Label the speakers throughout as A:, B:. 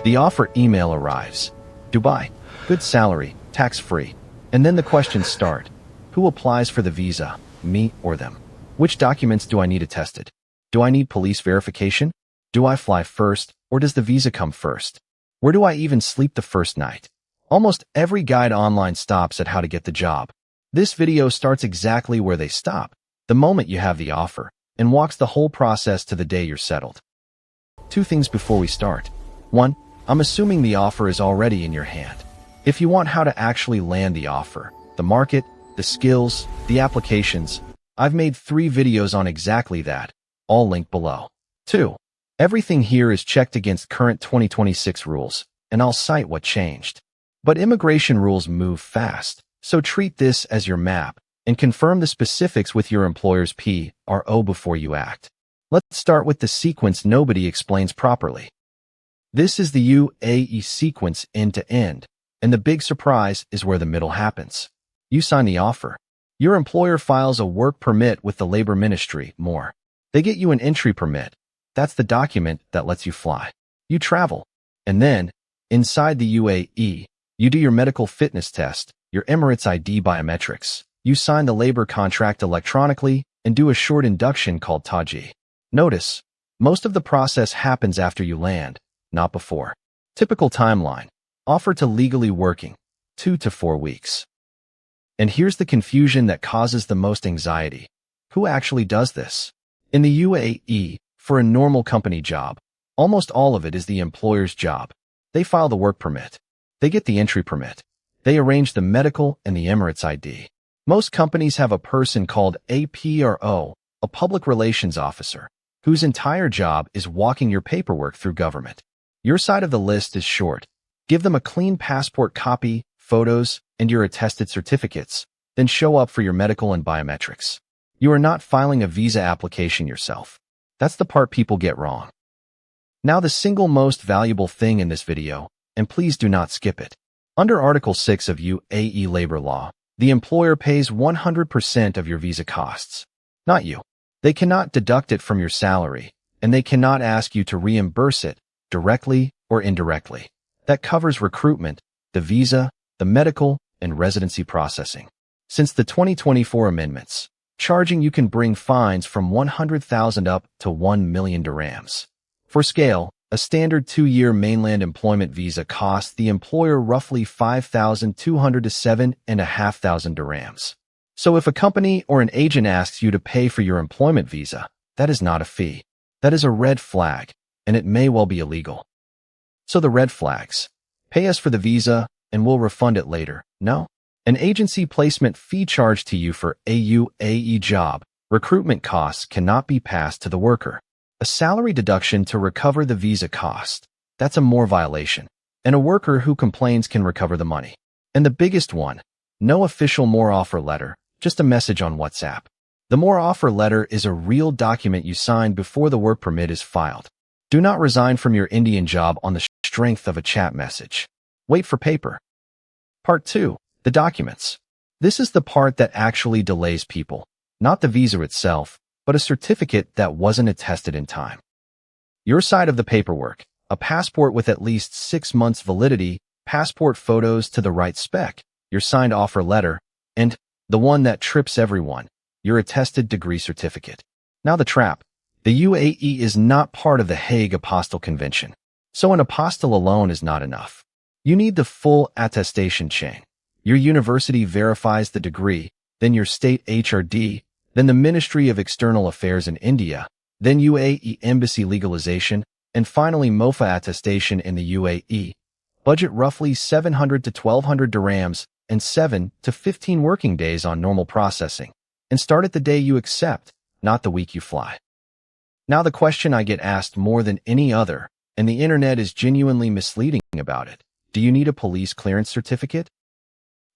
A: The offer email arrives. Dubai. Good salary, tax-free. And then the questions start. Who applies for the visa, me or them? Which documents do I need attested? Do I need police verification? Do I fly first, or does the visa come first? Where do I even sleep the first night? Almost every guide online stops at how to get the job. This video starts exactly where they stop, the moment you have the offer, and walks the whole process to the day you're settled. 2 things before we start. 1. I'm assuming the offer is already in your hand. If you want how to actually land the offer, the market, the skills, the applications, I've made 3 videos on exactly that, all linked below. 2. Everything here is checked against current 2026 rules, and I'll cite what changed. But immigration rules move fast, so treat this as your map and confirm the specifics with your employer's P/O before you act. Let's start with the sequence nobody explains properly. This is the UAE sequence end to end, and the big surprise is where the middle happens. You sign the offer. Your employer files a work permit with the Labor Ministry, more. They get you an entry permit. That's the document that lets you fly. You travel. And then, inside the UAE, you do your medical fitness test, your Emirates ID biometrics. You sign the labor contract electronically and do a short induction called Taji. Notice, most of the process happens after you land, not before. Typical timeline. Offer to legally working, 2 to 4 weeks. And here's the confusion that causes the most anxiety. Who actually does this? In the UAE, for a normal company job, almost all of it is the employer's job. They file the work permit. They get the entry permit. They arrange the medical and the Emirates ID. Most companies have a person called a PRO, a public relations officer, whose entire job is walking your paperwork through government. Your side of the list is short. Give them a clean passport copy, photos, and your attested certificates, then show up for your medical and biometrics. You are not filing a visa application yourself. That's the part people get wrong. Now the single most valuable thing in this video, and please do not skip it. Under Article 6 of UAE labor law, the employer pays 100% of your visa costs, not you. They cannot deduct it from your salary, and they cannot ask you to reimburse it, directly or indirectly. That covers recruitment, the visa, the medical, and residency processing. Since the 2024 amendments, charging you can bring fines from 100,000 up to 1 million dirhams. For scale, a standard 2-year mainland employment visa costs the employer roughly 5,200 to 7,500 dirhams. So if a company or an agent asks you to pay for your employment visa, that is not a fee. That is a red flag, and it may well be illegal. So the red flags. Pay us for the visa, and we'll refund it later. No. An agency placement fee charged to you for a UAE job. Recruitment costs cannot be passed to the worker. A salary deduction to recover the visa cost. That's a more violation. And a worker who complains can recover the money. And the biggest one, no official more offer letter, just a message on WhatsApp. The more offer letter is a real document you sign before the work permit is filed. Do not resign from your Indian job on the strength of a chat message. Wait for paper. Part 2. The documents. This is the part that actually delays people. Not the visa itself, but a certificate that wasn't attested in time. Your side of the paperwork. A passport with at least 6 months validity, passport photos to the right spec, your signed offer letter, and the one that trips everyone, your attested degree certificate. Now the trap. The UAE is not part of the Hague Apostille Convention, so an apostille alone is not enough. You need the full attestation chain. Your university verifies the degree, then your state HRD, then the Ministry of External Affairs in India, then UAE Embassy legalization, and finally MOFA attestation in the UAE. Budget roughly 700 to 1200 dirhams and 7 to 15 working days on normal processing. And start at the day you accept, not the week you fly. Now the question I get asked more than any other, and the internet is genuinely misleading about it. Do you need a police clearance certificate?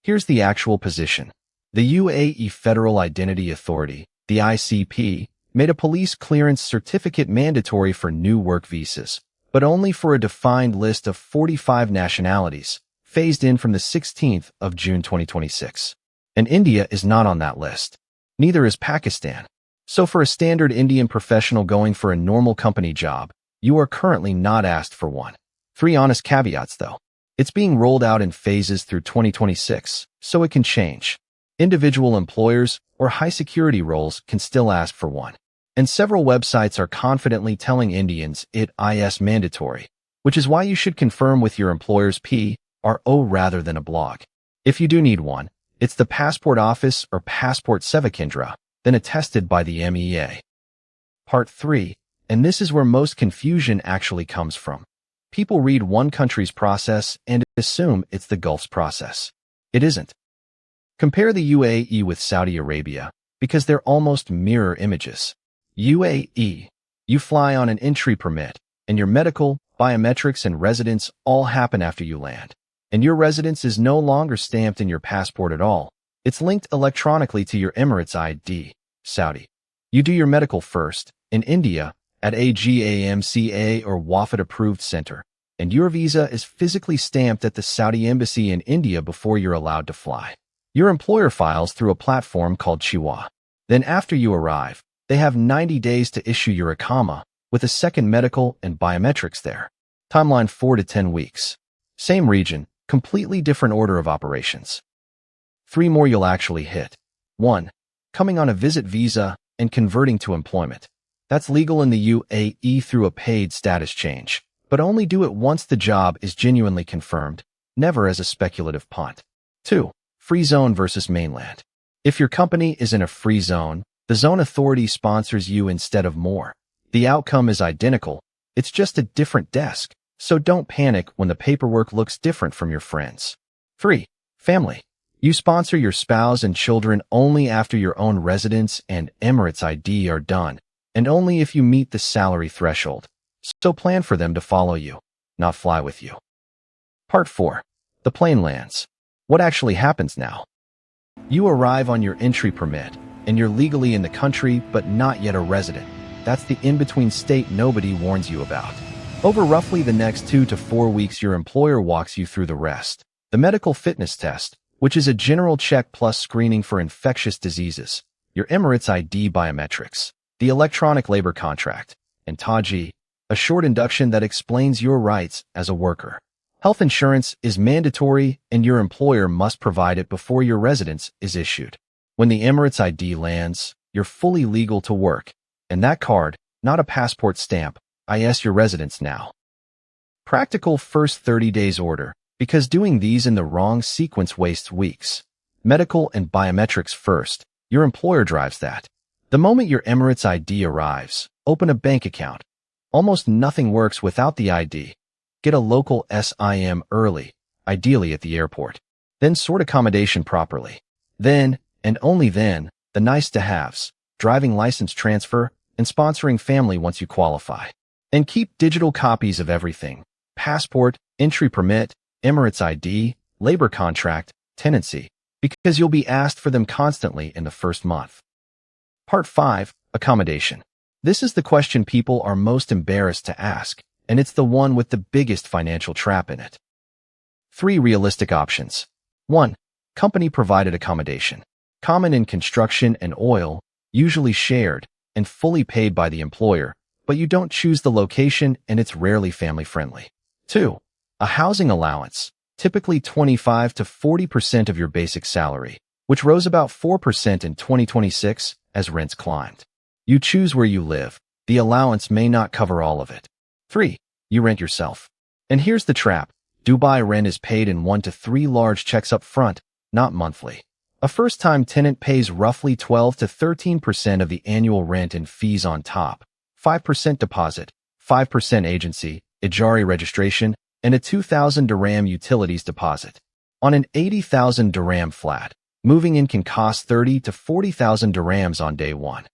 A: Here's the actual position. The UAE Federal Identity Authority, the ICP, made a police clearance certificate mandatory for new work visas, but only for a defined list of 45 nationalities, phased in from the 16th of June 2026. And India is not on that list. Neither is Pakistan. So for a standard Indian professional going for a normal company job, you are currently not asked for one. Three honest caveats, though. It's being rolled out in phases through 2026, so it can change. Individual employers or high-security roles can still ask for one. And several websites are confidently telling Indians it is mandatory, which is why you should confirm with your employer's PRO rather than a blog. If you do need one, it's the Passport Office or Passport Seva Kendra, then attested by the MEA. Part 3, and this is where most confusion actually comes from. People read one country's process and assume it's the Gulf's process. It isn't. Compare the UAE with Saudi Arabia, because they're almost mirror images. UAE, you fly on an entry permit, and your medical, biometrics, and residence all happen after you land. And your residence is no longer stamped in your passport at all. It's linked electronically to your Emirates ID. Saudi. You do your medical first, in India, at a GAMCA or WAFD-approved center, and your visa is physically stamped at the Saudi embassy in India before you're allowed to fly. Your employer files through a platform called Chiwa. Then after you arrive, they have 90 days to issue your Iqama, with a second medical and biometrics there. Timeline 4 to 10 weeks. Same region, completely different order of operations. 3 more you'll actually hit. 1. Coming on a visit visa and converting to employment. That's legal in the UAE through a paid status change, but only do it once the job is genuinely confirmed, never as a speculative punt. 2. Free zone versus mainland. If your company is in a free zone, the zone authority sponsors you instead of more. The outcome is identical, it's just a different desk, so don't panic when the paperwork looks different from your friends. 3. Family. You sponsor your spouse and children only after your own residence and Emirates ID are done, and only if you meet the salary threshold. So plan for them to follow you, not fly with you. Part 4. The plane lands. What actually happens now? You arrive on your entry permit, and you're legally in the country but not yet a resident. That's the in-between state nobody warns you about. Over roughly the next 2 to 4 weeks, your employer walks you through the rest. The medical fitness test, which is a general check plus screening for infectious diseases, your Emirates ID biometrics, the electronic labor contract, and Taji, a short induction that explains your rights as a worker. Health insurance is mandatory and your employer must provide it before your residence is issued. When the Emirates ID lands, you're fully legal to work, and that card, not a passport stamp, is your residence now. Practical first 30 days order, because doing these in the wrong sequence wastes weeks. Medical and biometrics first, your employer drives that. The moment your Emirates ID arrives, open a bank account. Almost nothing works without the ID. Get a local SIM early, ideally at the airport. Then sort accommodation properly. Then, and only then, the nice-to-haves, driving license transfer, and sponsoring family once you qualify. And keep digital copies of everything. Passport, entry permit, Emirates ID, labor contract, tenancy, because you'll be asked for them constantly in the first month. Part 5. Accommodation. This is the question people are most embarrassed to ask, and it's the one with the biggest financial trap in it. 3 realistic options. 1. Company-provided accommodation. Common in construction and oil, usually shared, and fully paid by the employer, but you don't choose the location and it's rarely family-friendly. 2. A housing allowance, typically 25 to 40% of your basic salary, which rose about 4% in 2026 as rents climbed. You choose where you live. The allowance may not cover all of it. 3. You rent yourself. And here's the trap. Dubai rent is paid in 1 to 3 large checks up front, not monthly. A first-time tenant pays roughly 12 to 13% of the annual rent and fees on top, 5% deposit, 5% agency, Ijari registration, and a 2,000 dirham utilities deposit. On an 80,000 dirham flat, moving in can cost 30 to 40,000 dirhams on day 1.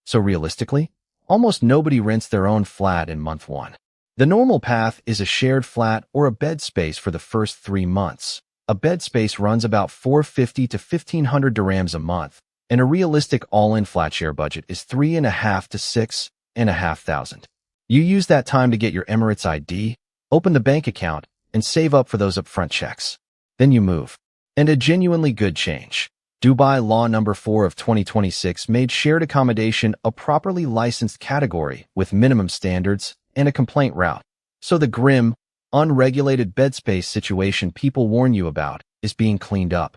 A: So realistically, almost nobody rents their own flat in month 1. The normal path is a shared flat or a bed space for the first 3 months. A bed space runs about 450 to 1,500 dirhams a month, and a realistic all-in flat share budget is 3,500 to 6,500. You use that time to get your Emirates ID, open the bank account, and save up for those upfront checks. Then you move. And a genuinely good change. Dubai Law No. 4 of 2026 made shared accommodation a properly licensed category with minimum standards and a complaint route. So the grim, unregulated bed space situation people warn you about is being cleaned up.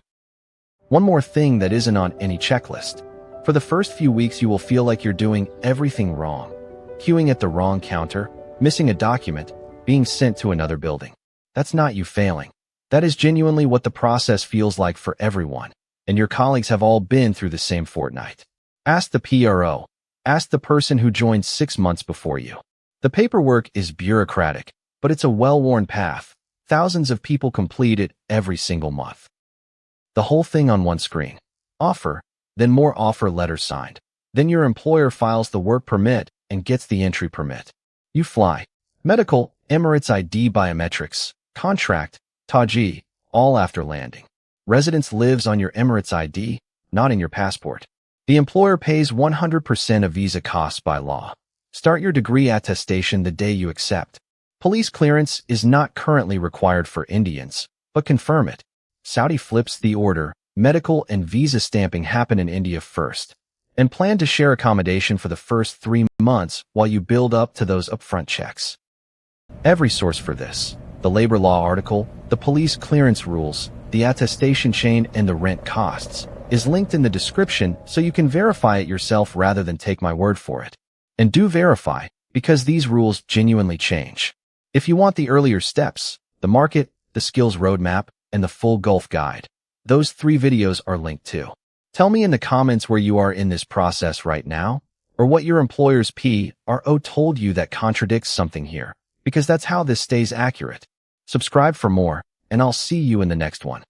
A: One more thing that isn't on any checklist. For the first few weeks, you will feel like you're doing everything wrong. Queuing at the wrong counter, missing a document, being sent to another building. That's not you failing. That is genuinely what the process feels like for everyone, and your colleagues have all been through the same fortnight. Ask the PRO. Ask the person who joined 6 months before you. The paperwork is bureaucratic, but it's a well-worn path. Thousands of people complete it every single month. The whole thing on one screen. Offer, then more offer letters signed. Then your employer files the work permit and gets the entry permit. You fly. Medical, Emirates ID biometrics, contract, Taji, all after landing. Residence lives on your Emirates ID, not in your passport. The employer pays 100% of visa costs by law. Start your degree attestation the day you accept. Police clearance is not currently required for Indians, but confirm it. Saudi flips the order. Medical and visa stamping happen in India first. And plan to share accommodation for the first 3 months while you build up to those upfront checks. Every source for this, the labor law article, the police clearance rules, the attestation chain, and the rent costs, is linked in the description so you can verify it yourself rather than take my word for it. And do verify, because these rules genuinely change. If you want the earlier steps, the market, the skills roadmap, and the full Gulf guide, those 3 videos are linked too. Tell me in the comments where you are in this process right now, or what your employer's PRO told you that contradicts something here, because that's how this stays accurate. Subscribe for more, and I'll see you in the next one.